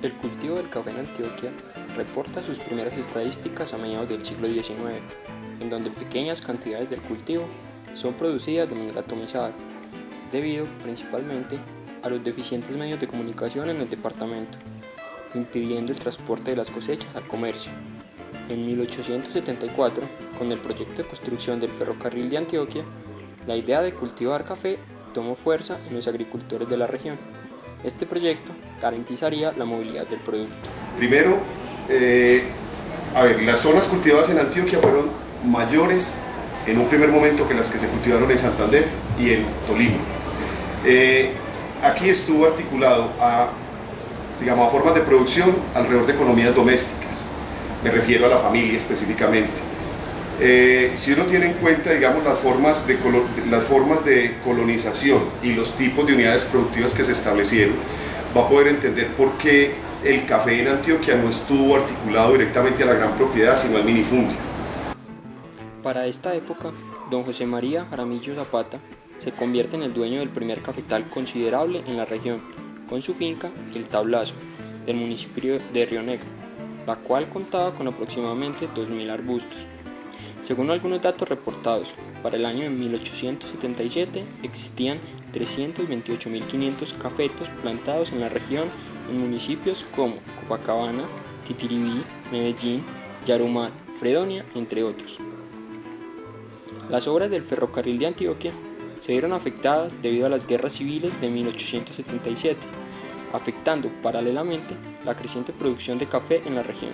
El cultivo del café en Antioquia reporta sus primeras estadísticas a mediados del siglo XIX, en donde pequeñas cantidades del cultivo son producidas de manera atomizada, debido principalmente a los deficientes medios de comunicación en el departamento, impidiendo el transporte de las cosechas al comercio. En 1874, con el proyecto de construcción del ferrocarril de Antioquia, la idea de cultivar café tomó fuerza en los agricultores de la región. Este proyecto garantizaría la movilidad del producto. Primero, las zonas cultivadas en Antioquia fueron mayores en un primer momento que las que se cultivaron en Santander y en Tolima. Aquí estuvo articulado a formas de producción alrededor de economías domésticas. Me refiero a la familia específicamente. Si uno tiene en cuenta las formas de colonización y los tipos de unidades productivas que se establecieron, va a poder entender por qué el café en Antioquia no estuvo articulado directamente a la gran propiedad, sino al minifundio. Para esta época, don José María Jaramillo Zapata se convierte en el dueño del primer cafetal considerable en la región, con su finca El Tablazo, del municipio de Río Negro, la cual contaba con aproximadamente 2.000 arbustos. Según algunos datos reportados, para el año de 1877 existían 328.500 cafetos plantados en la región en municipios como Copacabana, Titiribí, Medellín, Yarumá, Fredonia, entre otros. Las obras del ferrocarril de Antioquia se vieron afectadas debido a las guerras civiles de 1877, afectando paralelamente la creciente producción de café en la región.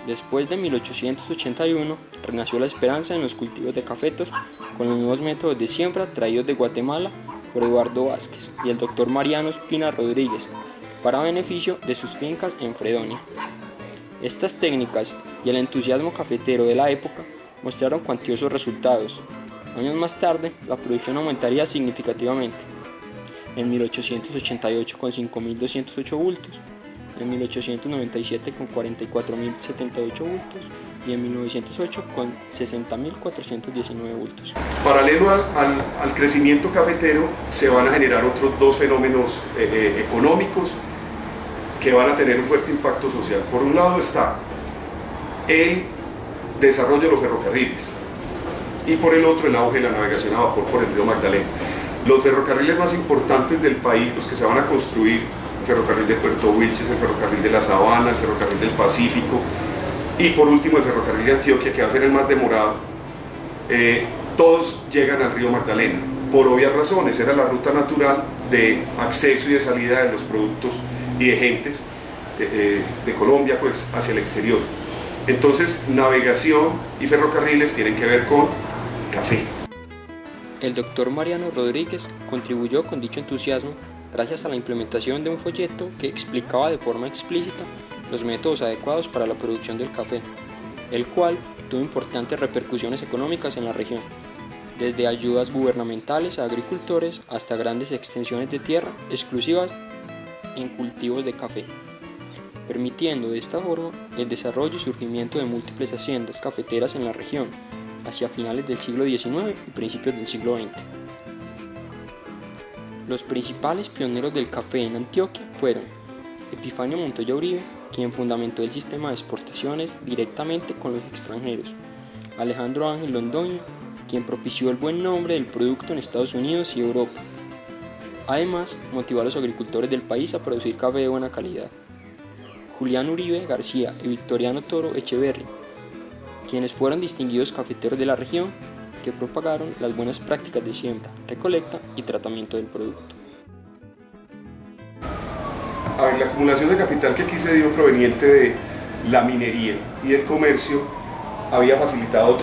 Después de 1881, renació la esperanza en los cultivos de cafetos con los nuevos métodos de siembra traídos de Guatemala por Eduardo Vázquez y el doctor Mariano Espina Rodríguez, para beneficio de sus fincas en Fredonia. Estas técnicas y el entusiasmo cafetero de la época mostraron cuantiosos resultados. Años más tarde, la producción aumentaría significativamente. En 1888 con 5.208 bultos, en 1897 con 44.078 bultos y en 1908 con 60.419 bultos. Paralelo al crecimiento cafetero se van a generar otros dos fenómenos económicos que van a tener un fuerte impacto social. Por un lado está el desarrollo de los ferrocarriles y por el otro el auge de la navegación a vapor por el río Magdalena. Los ferrocarriles más importantes del país, los que se van a construir, el ferrocarril de Puerto Wilches, el ferrocarril de la Sabana, el ferrocarril del Pacífico y por último el ferrocarril de Antioquia, que va a ser el más demorado, todos llegan al río Magdalena. Por obvias razones, era la ruta natural de acceso y de salida de los productos y de gentes de Colombia hacia el exterior. Entonces, navegación y ferrocarriles tienen que ver con café. El doctor Mariano Rodríguez contribuyó con dicho entusiasmo gracias a la implementación de un folleto que explicaba de forma explícita los métodos adecuados para la producción del café, el cual tuvo importantes repercusiones económicas en la región, desde ayudas gubernamentales a agricultores hasta grandes extensiones de tierra exclusivas en cultivos de café, permitiendo de esta forma el desarrollo y surgimiento de múltiples haciendas cafeteras en la región hacia finales del siglo XIX y principios del siglo XX. Los principales pioneros del café en Antioquia fueron Epifanio Montoya Uribe, quien fundamentó el sistema de exportaciones directamente con los extranjeros, Alejandro Ángel Londoño, quien propició el buen nombre del producto en Estados Unidos y Europa. Además, motivó a los agricultores del país a producir café de buena calidad, Julián Uribe García y Victoriano Toro Echeverri, quienes fueron distinguidos cafeteros de la región que propagaron las buenas prácticas de siembra, recolecta y tratamiento del producto. La acumulación de capital que aquí se dio proveniente de la minería y del comercio había facilitado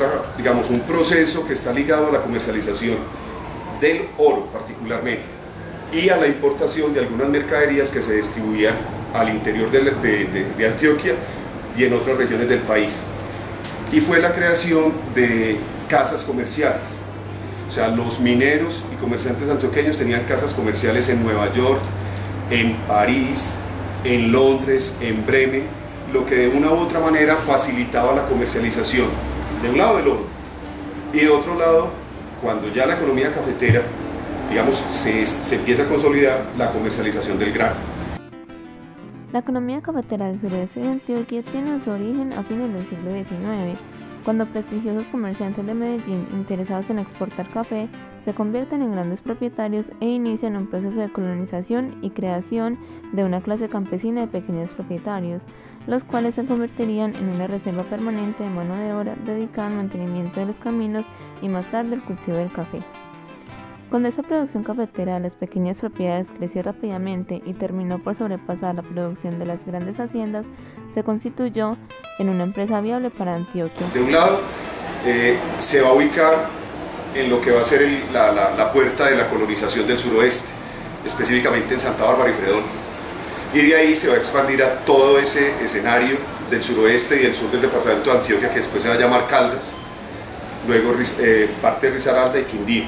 un proceso que está ligado a la comercialización del oro particularmente y a la importación de algunas mercaderías que se distribuían al interior de Antioquia y en otras regiones del país. Y fue la creación de casas comerciales. O sea, los mineros y comerciantes antioqueños tenían casas comerciales en Nueva York, en París, en Londres, en Bremen, lo que de una u otra manera facilitaba la comercialización, de un lado del oro, y de otro lado, cuando ya la economía cafetera, se empieza a consolidar la comercialización del grano. La economía cafetera del sureste de Antioquia tiene su origen a fines del siglo XIX, cuando prestigiosos comerciantes de Medellín interesados en exportar café se convierten en grandes propietarios e inician un proceso de colonización y creación de una clase campesina de pequeños propietarios, los cuales se convertirían en una reserva permanente de mano de obra dedicada al mantenimiento de los caminos y más tarde el cultivo del café. Cuando esta producción cafetera de las pequeñas propiedades creció rápidamente y terminó por sobrepasar la producción de las grandes haciendas, se constituyó en una empresa viable para Antioquia. De un lado, se va a ubicar en lo que va a ser la puerta de la colonización del suroeste, específicamente en Santa Bárbara y Fredón. Y de ahí se va a expandir a todo ese escenario del suroeste y del sur del departamento de Antioquia, que después se va a llamar Caldas, luego parte de Risaralda y Quindío,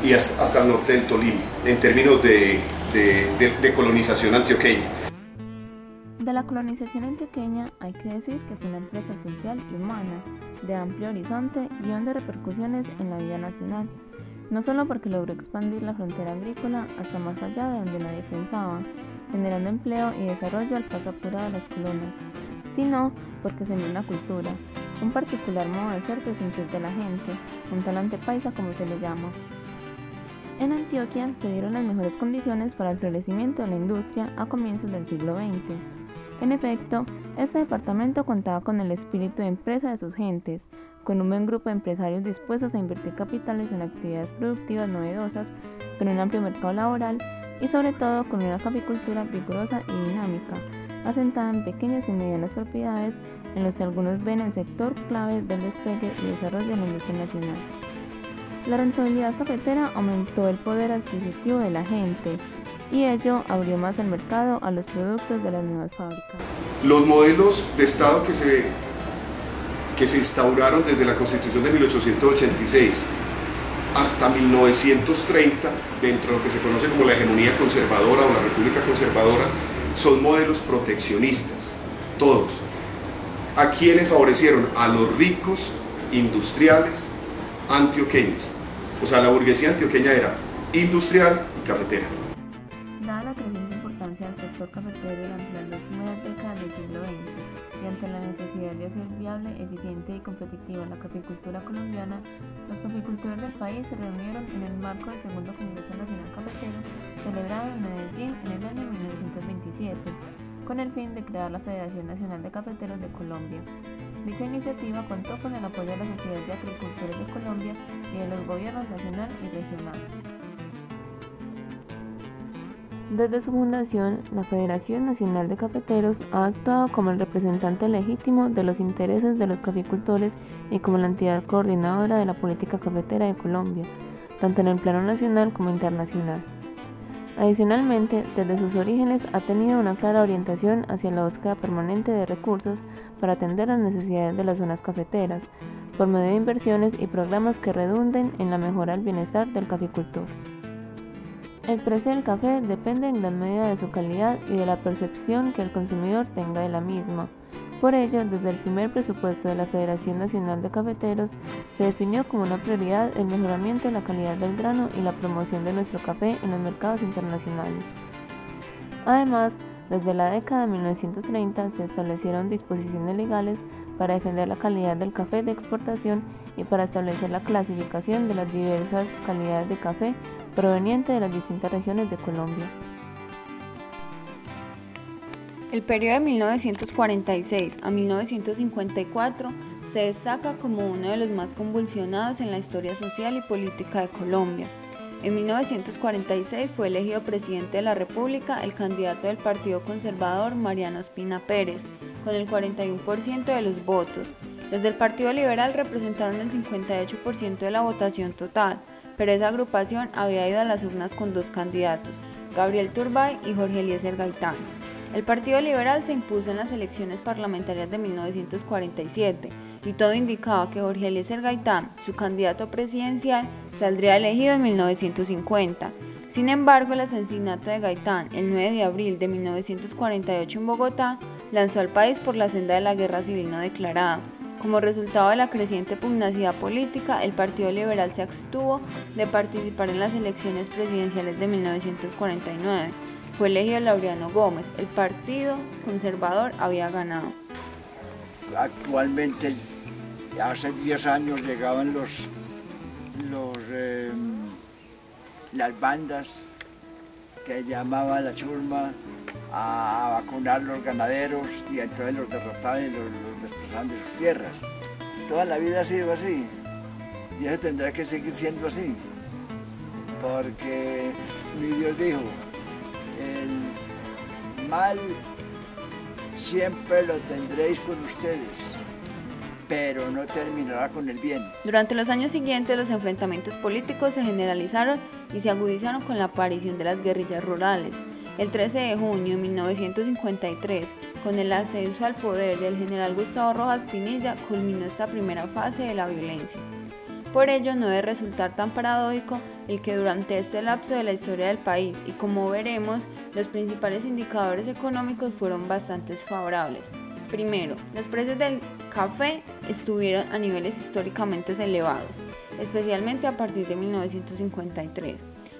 y hasta el norte del Tolima, en términos de colonización antioqueña. De la colonización antioqueña hay que decir que fue una empresa social y humana, de amplio horizonte y hondas repercusiones en la vida nacional, no solo porque logró expandir la frontera agrícola hasta más allá de donde nadie pensaba, generando empleo y desarrollo al paso apurado de las colonias, sino porque sembró una cultura, un particular modo de ser y sentir de la gente, un talante paisa como se le llama. En Antioquia se dieron las mejores condiciones para el florecimiento de la industria a comienzos del siglo XX. En efecto, este departamento contaba con el espíritu de empresa de sus gentes, con un buen grupo de empresarios dispuestos a invertir capitales en actividades productivas novedosas, con un amplio mercado laboral y sobre todo con una caficultura vigorosa y dinámica, asentada en pequeñas y medianas propiedades en los que algunos ven el sector clave del despegue y desarrollo de la industria nacional. La rentabilidad cafetera aumentó el poder adquisitivo de la gente y ello abrió más el mercado a los productos de las nuevas fábricas. Los modelos de Estado que se instauraron desde la Constitución de 1886 hasta 1930, dentro de lo que se conoce como la hegemonía conservadora o la república conservadora, son modelos proteccionistas, todos. ¿A quiénes favorecieron? A los ricos industriales antioqueños. O sea, la burguesía antioqueña era industrial y cafetera. Dada la creciente importancia del sector cafetero durante las dos primeras décadas del siglo XX y ante la necesidad de hacer viable, eficiente y competitiva la caficultura colombiana, los caficultores del país se reunieron en el marco del Segundo Congreso Nacional Cafetero, celebrado en Medellín en el año 1927, con el fin de crear la Federación Nacional de Cafeteros de Colombia. Dicha iniciativa contó con el apoyo de la Sociedad de Agricultores de Colombia y de los gobiernos nacional y regional. Desde su fundación, la Federación Nacional de Cafeteros ha actuado como el representante legítimo de los intereses de los caficultores y como la entidad coordinadora de la política cafetera de Colombia, tanto en el plano nacional como internacional. Adicionalmente, desde sus orígenes ha tenido una clara orientación hacia la búsqueda permanente de recursos para atender las necesidades de las zonas cafeteras, por medio de inversiones y programas que redunden en la mejora del bienestar del caficultor. El precio del café depende en gran medida de su calidad y de la percepción que el consumidor tenga de la misma. Por ello, desde el primer presupuesto de la Federación Nacional de Cafeteros, se definió como una prioridad el mejoramiento de la calidad del grano y la promoción de nuestro café en los mercados internacionales. Además, desde la década de 1930 se establecieron disposiciones legales para defender la calidad del café de exportación y para establecer la clasificación de las diversas calidades de café provenientes de las distintas regiones de Colombia. El periodo de 1946 a 1954 se destaca como uno de los más convulsionados en la historia social y política de Colombia. En 1946 fue elegido presidente de la República el candidato del Partido Conservador Mariano Ospina Pérez, con el 41% de los votos. Desde el Partido Liberal representaron el 58% de la votación total, pero esa agrupación había ido a las urnas con dos candidatos, Gabriel Turbay y Jorge Eliezer Gaitán. El Partido Liberal se impuso en las elecciones parlamentarias de 1947 y todo indicaba que Jorge Eliezer Gaitán, su candidato presidencial, saldría elegido en 1950. Sin embargo, el asesinato de Gaitán el 9 de abril de 1948 en Bogotá lanzó al país por la senda de la guerra civil no declarada. Como resultado de la creciente pugnacidad política, el Partido Liberal se abstuvo de participar en las elecciones presidenciales de 1949. fue elegido Laureano Gómez. El Partido Conservador había ganado. Actualmente, hace 10 años llegaban las bandas que llamaban la chusma a vacunar los ganaderos y entonces los derrotaban y los desplazaban de sus tierras. Toda la vida ha sido así y eso tendrá que seguir siendo así, porque mi Dios dijo, el mal siempre lo tendréis con ustedes, pero no terminará con el bien. Durante los años siguientes, los enfrentamientos políticos se generalizaron y se agudizaron con la aparición de las guerrillas rurales. El 13 de junio de 1953, con el ascenso al poder del general Gustavo Rojas Pinilla, culminó esta primera fase de la violencia. Por ello, no debe resultar tan paradójico el que durante este lapso de la historia del país, y como veremos, los principales indicadores económicos fueron bastante favorables. Primero, los precios del café estuvieron a niveles históricamente elevados, especialmente a partir de 1953.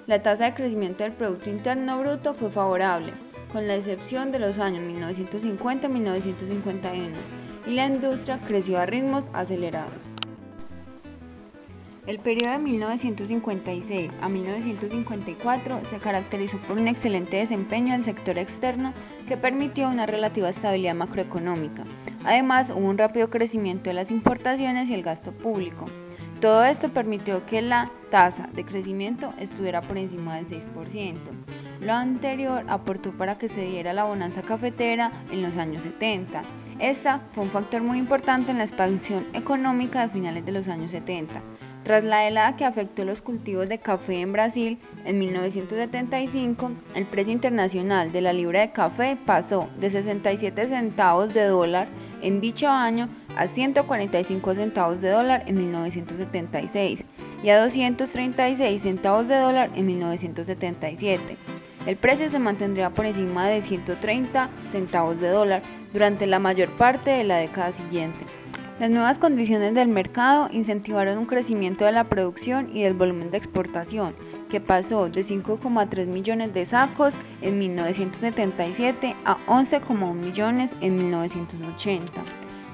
La tasa de crecimiento del Producto Interno Bruto fue favorable, con la excepción de los años 1950 y 1951, y la industria creció a ritmos acelerados. El periodo de 1956 a 1954 se caracterizó por un excelente desempeño del sector externo que permitió una relativa estabilidad macroeconómica. Además, hubo un rápido crecimiento de las importaciones y el gasto público. Todo esto permitió que la tasa de crecimiento estuviera por encima del 6%. Lo anterior aportó para que se diera la bonanza cafetera en los años 70. Esta fue un factor muy importante en la expansión económica de finales de los años 70. Tras la helada que afectó los cultivos de café en Brasil, en 1975, el precio internacional de la libra de café pasó de 67 centavos de dólar en dicho año a 145 centavos de dólar en 1976 y a 236 centavos de dólar en 1977. El precio se mantendría por encima de 130 centavos de dólar durante la mayor parte de la década siguiente. Las nuevas condiciones del mercado incentivaron un crecimiento de la producción y del volumen de exportación, que pasó de 5,3 millones de sacos en 1977 a 11,1 millones en 1980.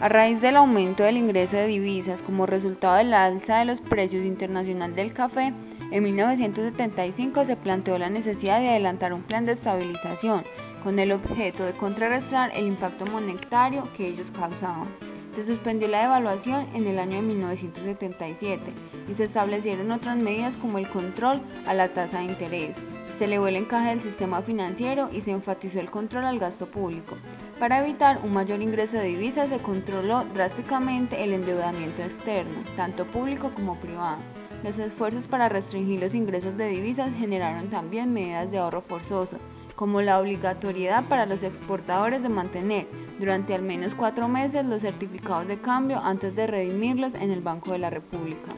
A raíz del aumento del ingreso de divisas como resultado de la alza de los precios internacional del café, en 1975 se planteó la necesidad de adelantar un plan de estabilización con el objeto de contrarrestar el impacto monetario que ellos causaban. Se suspendió la devaluación en el año de 1977 y se establecieron otras medidas como el control a la tasa de interés. Se elevó el encaje del sistema financiero y se enfatizó el control al gasto público. Para evitar un mayor ingreso de divisas se controló drásticamente el endeudamiento externo, tanto público como privado. Los esfuerzos para restringir los ingresos de divisas generaron también medidas de ahorro forzoso, como la obligatoriedad para los exportadores de mantener durante al menos 4 meses los certificados de cambio antes de redimirlos en el Banco de la República.